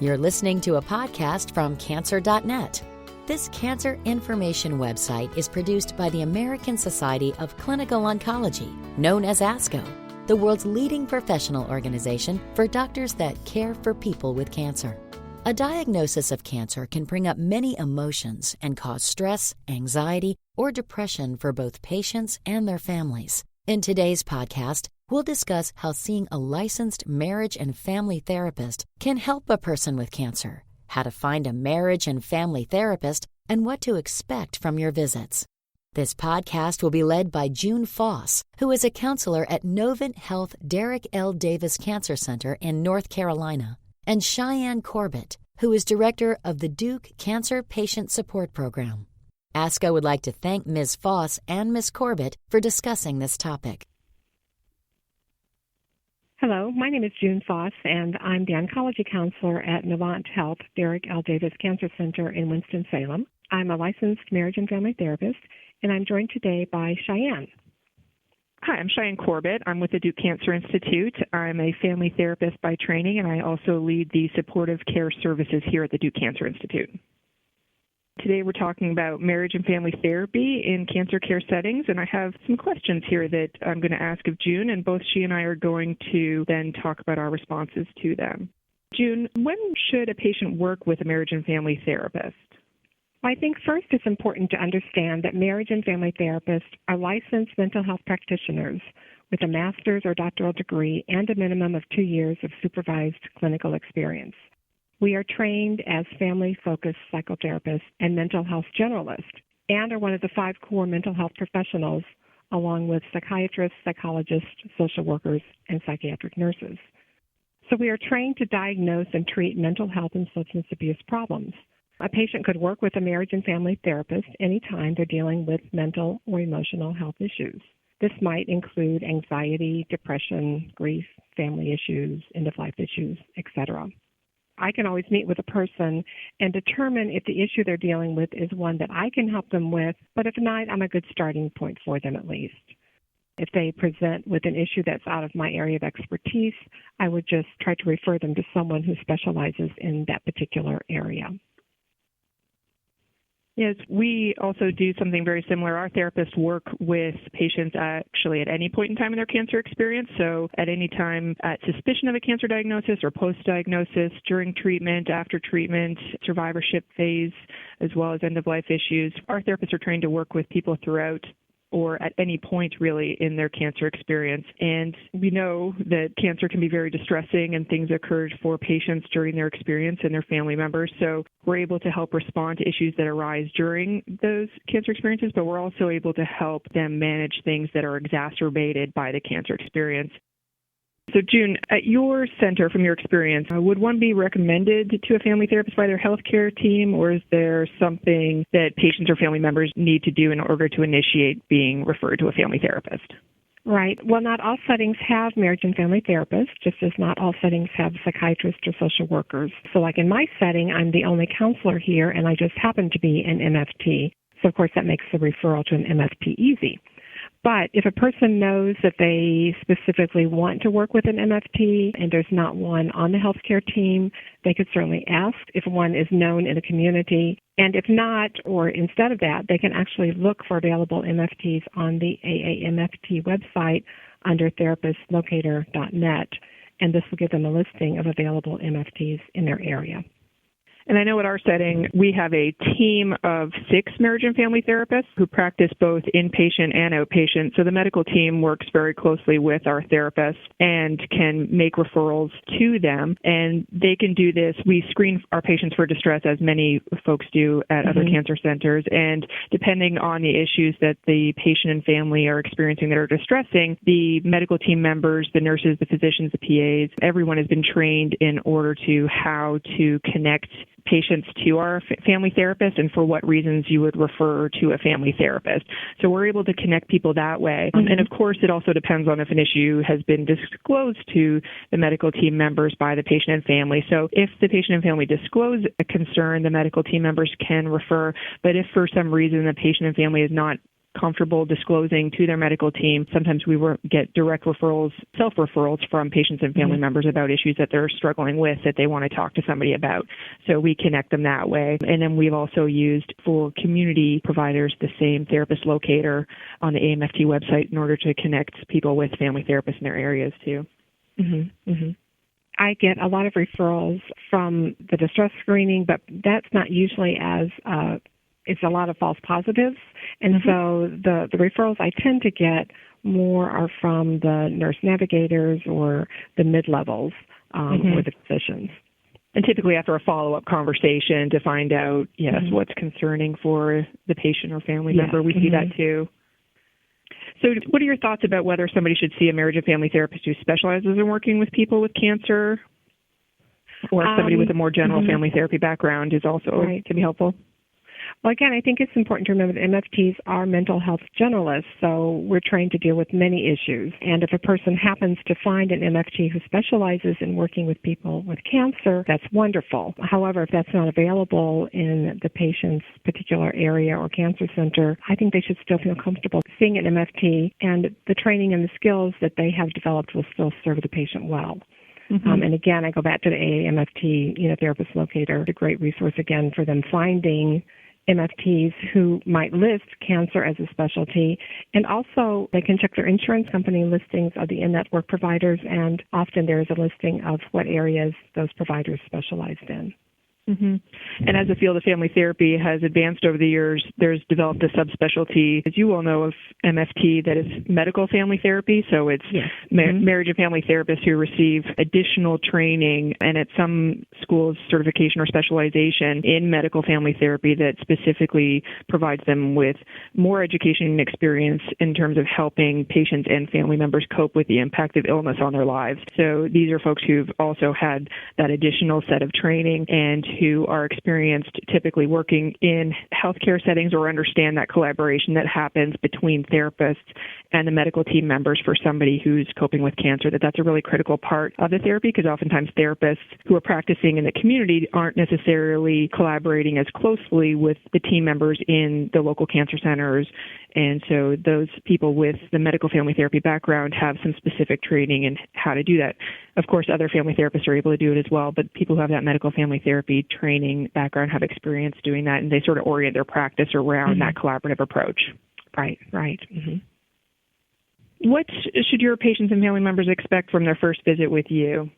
You're listening to a podcast from Cancer.net. This cancer information website is produced by the American Society of Clinical Oncology, known as ASCO, the world's leading professional organization for doctors that care for people with cancer. A diagnosis of cancer can bring up many emotions and cause stress, anxiety, or depression for both patients and their families. In today's podcast, we'll discuss how seeing a licensed marriage and family therapist can help a person with cancer, how to find a marriage and family therapist, and what to expect from your visits. This podcast will be led by June Foss, who is a counselor at Novant Health Derrick L. Davis Cancer Center in North Carolina, and Cheyenne Corbett, who is director of the Duke Cancer Patient Support Program. ASCO would like to thank Ms. Foss and Ms. Corbett for discussing this topic. Hello, my name is June Foss, and I'm the oncology counselor at Novant Health Derrick L. Davis Cancer Center in Winston-Salem. I'm a licensed marriage and family therapist, and I'm joined today by Cheyenne. Hi, I'm Cheyenne Corbett. I'm with the Duke Cancer Institute. I'm a family therapist by training, and I also lead the supportive care services here at the Duke Cancer Institute. Today we're talking about marriage and family therapy in cancer care settings, and I have some questions here that I'm going to ask of June, and both she and I are going to then talk about our responses to them. June, when should a patient work with a marriage and family therapist? I think first it's important to understand that marriage and family therapists are licensed mental health practitioners with a master's or doctoral degree and a minimum of 2 years of supervised clinical experience. We are trained as family-focused psychotherapists and mental health generalists and are one of the 5 core mental health professionals, along with psychiatrists, psychologists, social workers, and psychiatric nurses. So we are trained to diagnose and treat mental health and substance abuse problems. A patient could work with a marriage and family therapist anytime they're dealing with mental or emotional health issues. This might include anxiety, depression, grief, family issues, end-of-life issues, etc. I can always meet with a person and determine if the issue they're dealing with is one that I can help them with, but if not, I'm a good starting point for them at least. If they present with an issue that's out of my area of expertise, I would just try to refer them to someone who specializes in that particular area. Yes, we also do something very similar. Our therapists work with patients actually at any point in time in their cancer experience. So at any time at suspicion of a cancer diagnosis or post-diagnosis, during treatment, after treatment, survivorship phase, as well as end-of-life issues. Our therapists are trained to work with people throughout or at any point really in their cancer experience. And we know that cancer can be very distressing and things occurred for patients during their experience and their family members. So we're able to help respond to issues that arise during those cancer experiences, but we're also able to help them manage things that are exacerbated by the cancer experience. So June, at your center, from your experience, would one be recommended to a family therapist by their healthcare team, or is there something that patients or family members need to do in order to initiate being referred to a family therapist? Right. Well, not all settings have marriage and family therapists, just as not all settings have psychiatrists or social workers. So like in my setting, I'm the only counselor here, and I just happen to be an MFT. So, of course, that makes the referral to an MFT easy. But if a person knows that they specifically want to work with an MFT and there's not one on the healthcare team, they could certainly ask if one is known in the community. And if not, or instead of that, they can actually look for available MFTs on the AAMFT website under therapistlocator.net, and this will give them a listing of available MFTs in their area. And I know at our setting, we have a team of 6 marriage and family therapists who practice both inpatient and outpatient. So the medical team works very closely with our therapists and can make referrals to them. And they can do this. We screen our patients for distress, as many folks do at other cancer centers. And depending on the issues that the patient and family are experiencing that are distressing, the medical team members, the nurses, the physicians, the PAs, everyone has been trained in order to how to connect patients to our family therapist and for what reasons you would refer to a family therapist. So we're able to connect people that way. And of course, it also depends on if an issue has been disclosed to the medical team members by the patient and family. So if the patient and family disclose a concern, the medical team members can refer. But if for some reason the patient and family is not comfortable disclosing to their medical team. Sometimes we get direct referrals, self-referrals from patients and family members about issues that they're struggling with that they want to talk to somebody about. So we connect them that way. And then we've also used for community providers the same therapist locator on the AMFT website in order to connect people with family therapists in their areas too. I get a lot of referrals from the distress screening, but that's not usually as it's a lot of false positives. And so the referrals I tend to get more are from the nurse navigators or the mid-levels or the physicians. And typically after a follow-up conversation to find out, what's concerning for the patient or family member. We see that too. So what are your thoughts about whether somebody should see a marriage and family therapist who specializes in working with people with cancer, or somebody with a more general family therapy background is also can be helpful? Well, again, I think it's important to remember that MFTs are mental health generalists, so we're trained to deal with many issues. And if a person happens to find an MFT who specializes in working with people with cancer, that's wonderful. However, if that's not available in the patient's particular area or cancer center, I think they should still feel comfortable seeing an MFT, and the training and the skills that they have developed will still serve the patient well. And again, I go back to the AMFT, therapist locator, a great resource again for them finding MFTs who might list cancer as a specialty. And also they can check their insurance company listings of the in-network providers, and often there is a listing of what areas those providers specialized in. And as the field of family therapy has advanced over the years, there's developed a subspecialty, as you well know, of MFT that is medical family therapy. So it's marriage and family therapists who receive additional training and at some schools certification or specialization in medical family therapy that specifically provides them with more education and experience in terms of helping patients and family members cope with the impact of illness on their lives. So these are folks who've also had that additional set of training and who are experienced typically working in healthcare settings or understand that collaboration that happens between therapists and the medical team members for somebody who's coping with cancer, that's a really critical part of the therapy, because oftentimes therapists who are practicing in the community aren't necessarily collaborating as closely with the team members in the local cancer centers. And so those people with the medical family therapy background have some specific training in how to do that. Of course, other family therapists are able to do it as well, but people who have that medical family therapy training background have experience doing that, and they sort of orient their practice around that collaborative approach. Right. What should your patients and family members expect from their first visit with you?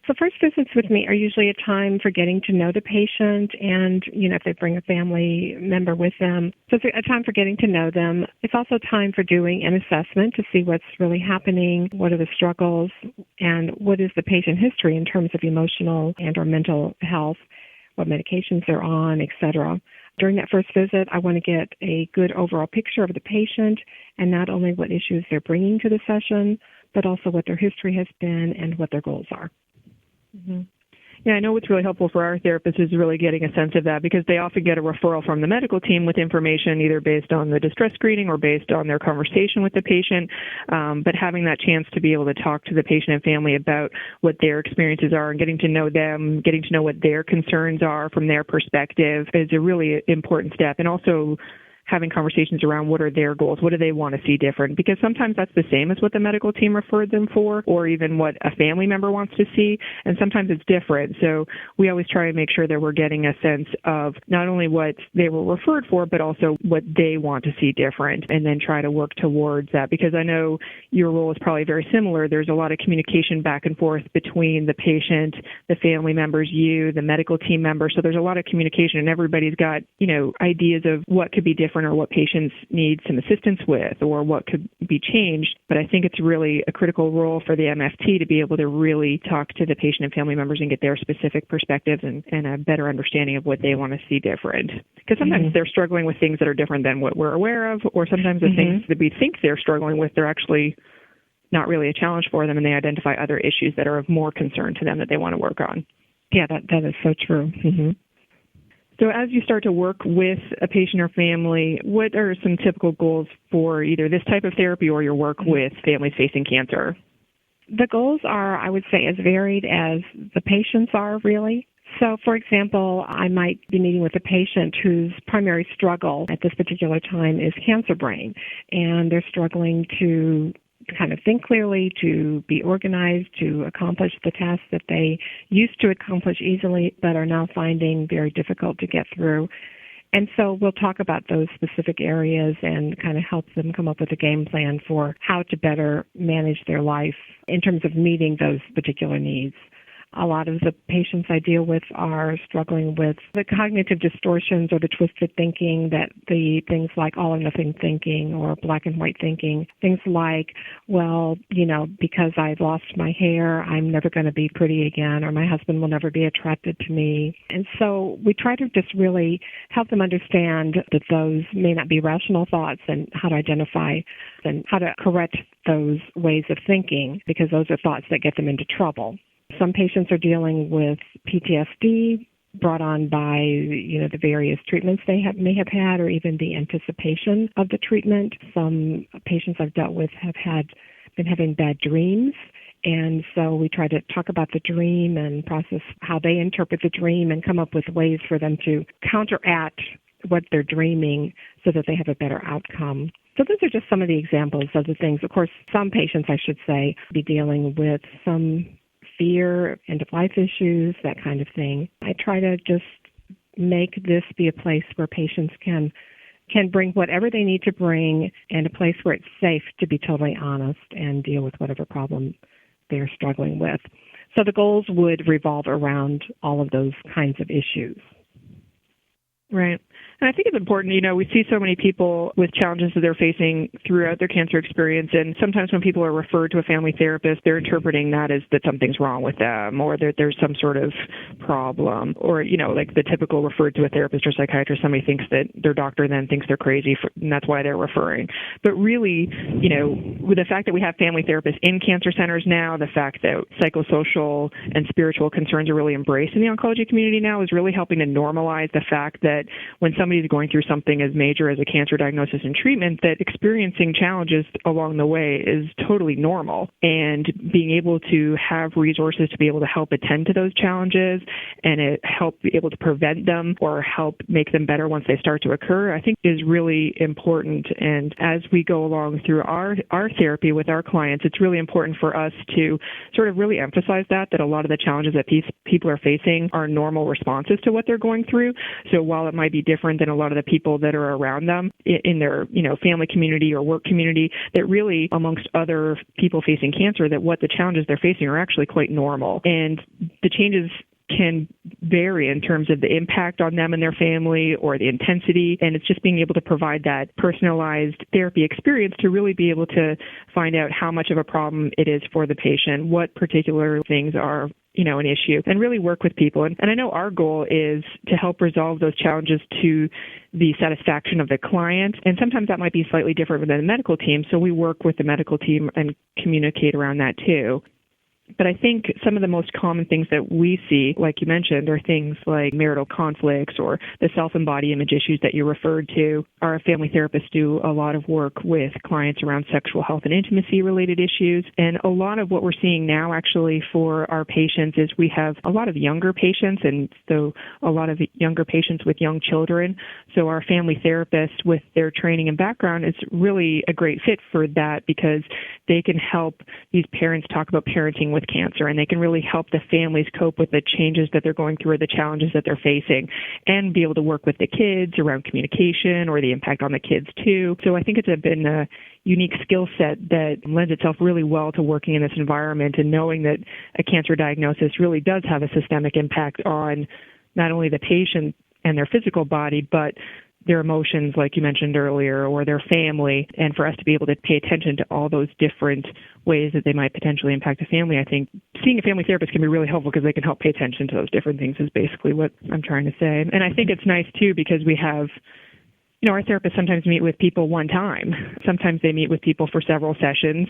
So first visits with me are usually a time for getting to know the patient, and, if they bring a family member with them. So it's a time for getting to know them. It's also time for doing an assessment to see what's really happening, what are the struggles, and what is the patient history in terms of emotional and or mental health, what medications they're on, etc. During that first visit, I want to get a good overall picture of the patient, and not only what issues they're bringing to the session, but also what their history has been and what their goals are. Yeah, I know what's really helpful for our therapists is really getting a sense of that, because they often get a referral from the medical team with information either based on the distress screening or based on their conversation with the patient. But having that chance to be able to talk to the patient and family about what their experiences are and getting to know them, getting to know what their concerns are from their perspective is a really important step. And also having conversations around what are their goals, what do they want to see different, because sometimes that's the same as what the medical team referred them for, or even what a family member wants to see, and sometimes it's different. So we always try and make sure that we're getting a sense of not only what they were referred for, but also what they want to see different, and then try to work towards that, because I know your role is probably very similar. There's a lot of communication back and forth between the patient, the family members, you, the medical team member, so there's a lot of communication, and everybody's got, ideas of what could be different or what patients need some assistance with or what could be changed. But I think it's really a critical role for the MFT to be able to really talk to the patient and family members and get their specific perspectives and a better understanding of what they want to see different. Because sometimes they're struggling with things that are different than what we're aware of, or sometimes the things that we think they're struggling with, they're actually not really a challenge for them, and they identify other issues that are of more concern to them that they want to work on. Yeah, that is so true. So as you start to work with a patient or family, what are some typical goals for either this type of therapy or your work with families facing cancer? The goals are, I would say, as varied as the patients are, really. So, for example, I might be meeting with a patient whose primary struggle at this particular time is cancer brain, and they're struggling to kind of think clearly, to be organized, to accomplish the tasks that they used to accomplish easily but are now finding very difficult to get through. And so we'll talk about those specific areas and kind of help them come up with a game plan for how to better manage their life in terms of meeting those particular needs. A lot of the patients I deal with are struggling with the cognitive distortions or the twisted thinking, that the things like all or nothing thinking or black and white thinking, things like, well, because I've lost my hair, I'm never going to be pretty again, or my husband will never be attracted to me. And so we try to just really help them understand that those may not be rational thoughts and how to identify and how to correct those ways of thinking, because those are thoughts that get them into trouble. Some patients are dealing with PTSD brought on by, the various treatments they may have had, or even the anticipation of the treatment. Some patients I've dealt with have been having bad dreams. And so we try to talk about the dream and process how they interpret the dream and come up with ways for them to counteract what they're dreaming so that they have a better outcome. So those are just some of the examples of the things. Of course, some patients, I should say, be dealing with some fear, end-of-life issues, that kind of thing. I try to just make this be a place where patients can bring whatever they need to bring, and a place where it's safe to be totally honest and deal with whatever problem they're struggling with. So the goals would revolve around all of those kinds of issues. Right. And I think it's important, we see so many people with challenges that they're facing throughout their cancer experience. And sometimes when people are referred to a family therapist, they're interpreting that as that something's wrong with them, or that there's some sort of problem, or, like the typical referred to a therapist or psychiatrist, somebody thinks that their doctor then thinks they're crazy, and that's why they're referring. But really, with the fact that we have family therapists in cancer centers now, the fact that psychosocial and spiritual concerns are really embraced in the oncology community now is really helping to normalize the fact that when somebody's going through something as major as a cancer diagnosis and treatment, that experiencing challenges along the way is totally normal. And being able to have resources to be able to help attend to those challenges and help be able to prevent them or help make them better once they start to occur, I think is really important. And as we go along through our therapy with our clients, it's really important for us to sort of really emphasize that a lot of the challenges that people are facing are normal responses to what they're going through. So while it might be different than a lot of the people that are around them in their, family community or work community, that really amongst other people facing cancer, that what the challenges they're facing are actually quite normal. And the changes can vary in terms of the impact on them and their family or the intensity. And it's just being able to provide that personalized therapy experience to really be able to find out how much of a problem it is for the patient, what particular things are an issue, and really work with people. And I know our goal is to help resolve those challenges to the satisfaction of the client. And sometimes that might be slightly different than the medical team. So we work with the medical team and communicate around that too. But I think some of the most common things that we see, like you mentioned, are things like marital conflicts or the self-embodied image issues that you referred to. Our family therapists do a lot of work with clients around sexual health and intimacy related issues. And a lot of what we're seeing now actually for our patients is we have a lot of younger patients, and so a lot of younger patients with young children. So our family therapists with their training and background is really a great fit for that, because they can help these parents talk about parenting with cancer, and they can really help the families cope with the changes that they're going through or the challenges that they're facing, and be able to work with the kids around communication or the impact on the kids too. So I think it's been a unique skill set that lends itself really well to working in this environment, and knowing that a cancer diagnosis really does have a systemic impact on not only the patient and their physical body, but their emotions, like you mentioned earlier, or their family. And for us to be able to pay attention to all those different ways that they might potentially impact a family, I think seeing a family therapist can be really helpful, because they can help pay attention to those different things, is basically what I'm trying to say. And I think it's nice too, because we have our therapists sometimes meet with people one time. Sometimes they meet with people for several sessions.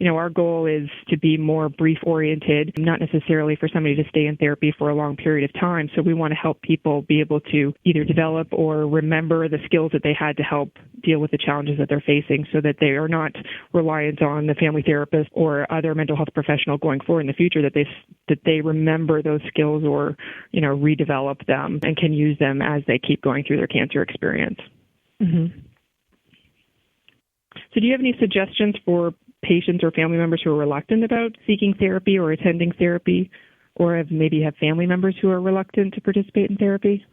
Our goal is to be more brief-oriented, not necessarily for somebody to stay in therapy for a long period of time. So we want to help people be able to either develop or remember the skills that they had to help deal with the challenges that they're facing, so that they are not reliant on the family therapist or other mental health professional going forward in the future, that they remember those skills or, redevelop them and can use them as they keep going through their cancer experience. Mm-hmm. So do you have any suggestions for patients or family members who are reluctant about seeking therapy or attending therapy, or maybe have family members who are reluctant to participate in therapy?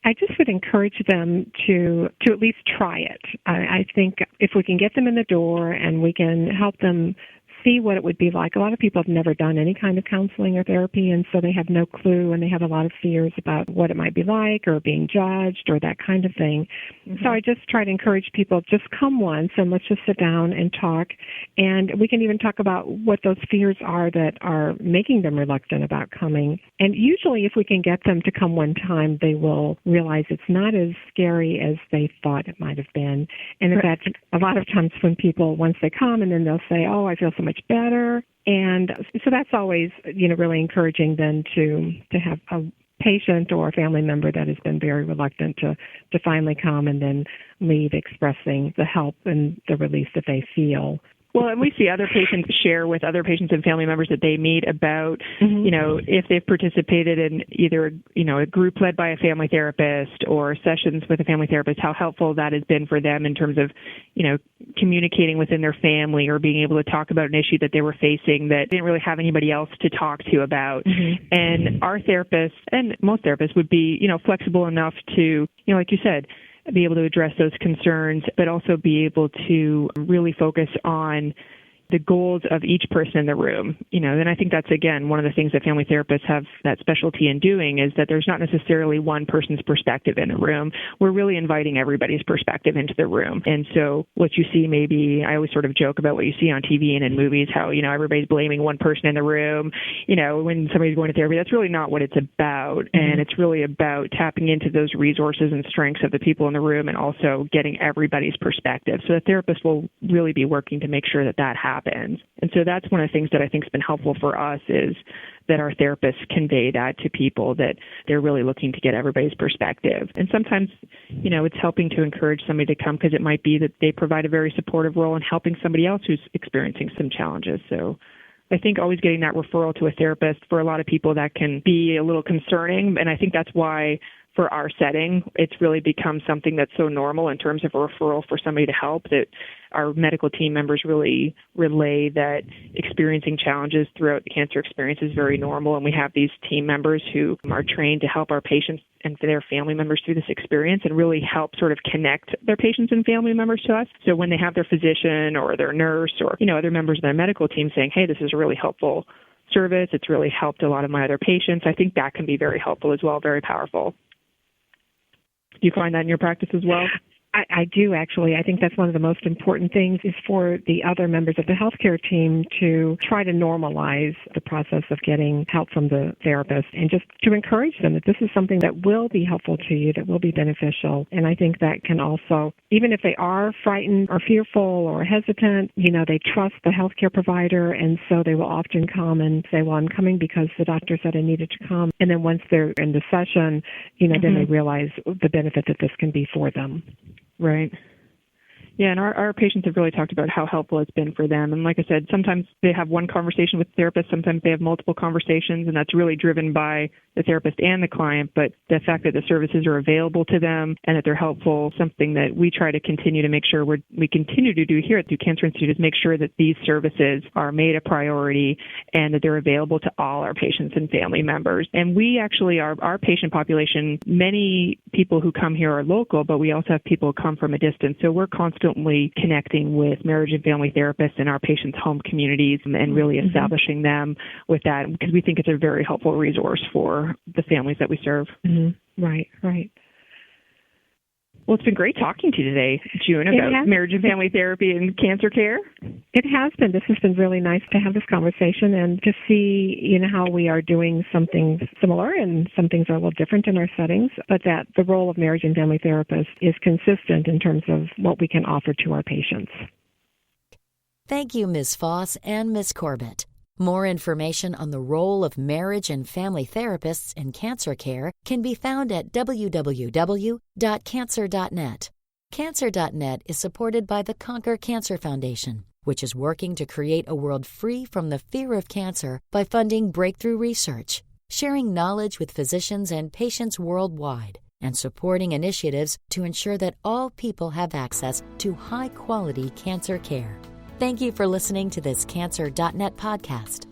I just would encourage them to at least try it. I think if we can get them in the door and we can help them see what it would be like. A lot of people have never done any kind of counseling or therapy, and so they have no clue, and they have a lot of fears about what it might be like or being judged or that kind of thing. Mm-hmm. So I just try to encourage people, just come once and let's just sit down and talk. And we can even talk about what those fears are that are making them reluctant about coming. And usually if we can get them to come one time, they will realize it's not as scary as they thought it might have been. And in fact, a lot of times when people, once they come and then they'll say, oh, I feel so much better. And so that's always, really encouraging then to have a patient or a family member that has been very reluctant to finally come and then leave expressing the help and the relief that they feel. Well, and we see other patients share with other patients and family members that they meet about, if they've participated in either, a group led by a family therapist or sessions with a family therapist, how helpful that has been for them in terms of, communicating within their family or being able to talk about an issue that they were facing that didn't really have anybody else to talk to about. Mm-hmm. And our therapists and most therapists would be, flexible enough to, like you said, be able to address those concerns, but also be able to really focus on the goals of each person in the room. And I think that's, again, one of the things that family therapists have that specialty in doing is that there's not necessarily one person's perspective in the room. We're really inviting everybody's perspective into the room. And so what you see, maybe, I always sort of joke about what you see on TV and in movies, how, everybody's blaming one person in the room, when somebody's going to therapy. That's really not what it's about. Mm-hmm. And it's really about tapping into those resources and strengths of the people in the room and also getting everybody's perspective. So the therapist will really be working to make sure that happens. And so that's one of the things that I think has been helpful for us is that our therapists convey that to people, that they're really looking to get everybody's perspective. And sometimes, it's helping to encourage somebody to come because it might be that they provide a very supportive role in helping somebody else who's experiencing some challenges. So I think always getting that referral to a therapist, for a lot of people, that can be a little concerning. And I think that's why for our setting, it's really become something that's so normal in terms of a referral for somebody to help, that our medical team members really relay that experiencing challenges throughout the cancer experience is very normal. And we have these team members who are trained to help our patients and their family members through this experience and really help sort of connect their patients and family members to us. So when they have their physician or their nurse or, other members of their medical team saying, hey, this is a really helpful service, it's really helped a lot of my other patients, I think that can be very helpful as well, very powerful. Do you find that in your practice as well? I do, actually. I think that's one of the most important things is for the other members of the healthcare team to try to normalize the process of getting help from the therapist and just to encourage them that this is something that will be helpful to you, that will be beneficial. And I think that can also, even if they are frightened or fearful or hesitant, they trust the healthcare provider, and so they will often come and say, well, I'm coming because the doctor said I needed to come. And then once they're in the session, then they realize the benefit that this can be for them. Right. Yeah, and our patients have really talked about how helpful it's been for them. And like I said, sometimes they have one conversation with the therapist, sometimes they have multiple conversations, and that's really driven by the therapist and the client. But the fact that the services are available to them and that they're helpful, something that we try to continue to make sure we continue to do here at the Cancer Institute, is make sure that these services are made a priority and that they're available to all our patients and family members. And we actually, our patient population, many people who come here are local, but we also have people who come from a distance. So we're constantly connecting with marriage and family therapists in our patients' home communities and really establishing them with that, because we think it's a very helpful resource for the families that we serve. Mm-hmm. Right. Well, it's been great talking to you today, June, about marriage and family therapy and cancer care. It has been. This has been really nice to have this conversation and to see, how we are doing something similar and some things are a little different in our settings, but that the role of marriage and family therapists is consistent in terms of what we can offer to our patients. Thank you, Ms. Foss and Ms. Corbett. More information on the role of marriage and family therapists in cancer care can be found at www.cancer.net. Cancer.net is supported by the Conquer Cancer Foundation, which is working to create a world free from the fear of cancer by funding breakthrough research, sharing knowledge with physicians and patients worldwide, and supporting initiatives to ensure that all people have access to high-quality cancer care. Thank you for listening to this Cancer.net podcast.